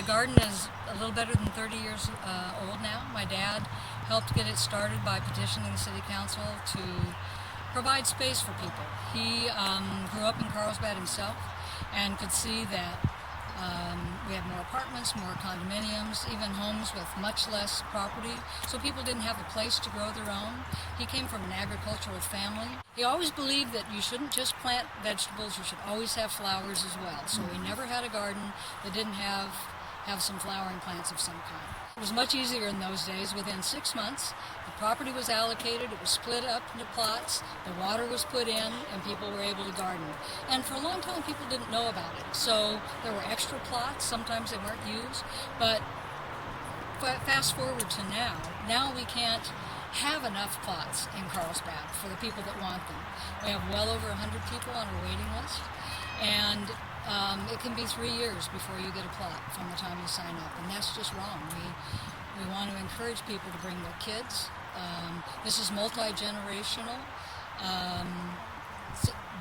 The garden is a little better than 30 years old now. My dad helped get it started by petitioning the city council to provide space for people. He grew up in Carlsbad himself and could see that we have more apartments, more condominiums, even homes with much less property, so people didn't have a place to grow their own. He came from an agricultural family. He always believed that you shouldn't just plant vegetables, you should always have flowers as well. So we never had a garden that didn't have some flowering plants of some kind. It was much easier in those days. Within 6 months, the property was allocated, it was split up into plots, the water was put in, and people were able to garden. And for a long time, people didn't know about it. So there were extra plots, sometimes they weren't used, but fast forward to now we can't have enough plots in Carlsbad for the people that want them. We have well over 100 people on our waiting list, and it can be 3 years before you get a plot from the time you sign up, and that's just wrong. We want to encourage people to bring their kids. This is multi-generational.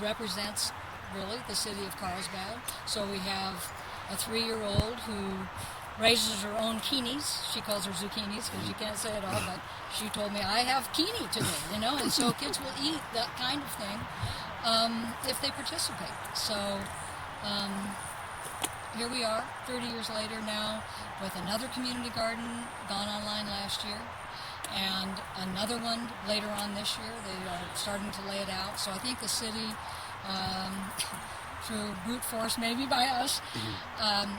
Represents really the city of Carlsbad. So we have a 3-year-old who raises her own keenies. She calls her zucchinis because you can't say it all, but she told me, I have keenie today, and so kids will eat that kind of thing if they participate. So here we are, 30 years later now, with another community garden gone online last year, and another one later on this year. They are starting to lay it out. So I think the city, through brute force maybe by us,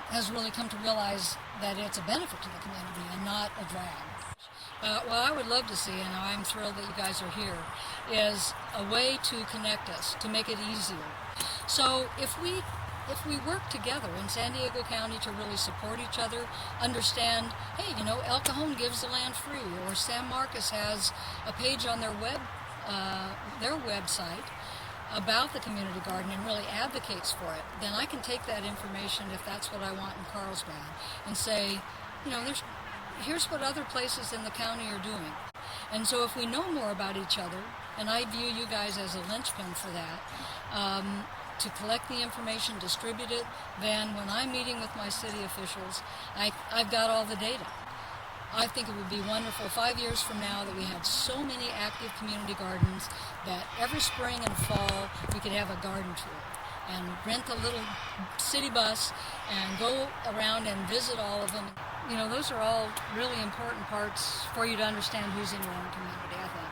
has really come to realize that it's a benefit to the community and not a drag. What I would love to see, and I'm thrilled that you guys are here, is a way to connect us, to make it easier. So if we work together in San Diego County to really support each other, understand, hey, El Cajon gives the land free, or San Marcos has a page on their website about the community garden and really advocates for it, then I can take that information, if that's what I want in Carlsbad, and say, here's what other places in the county are doing. And so if we know more about each other, and I view you guys as a linchpin for that, to collect the information, distribute it, then when I'm meeting with my city officials, I've got all the data. I think it would be wonderful 5 years from now that we have so many active community gardens that every spring and fall we could have a garden tour and rent a little city bus and go around and visit all of them. Those are all really important parts for you to understand who's in your own community, I think.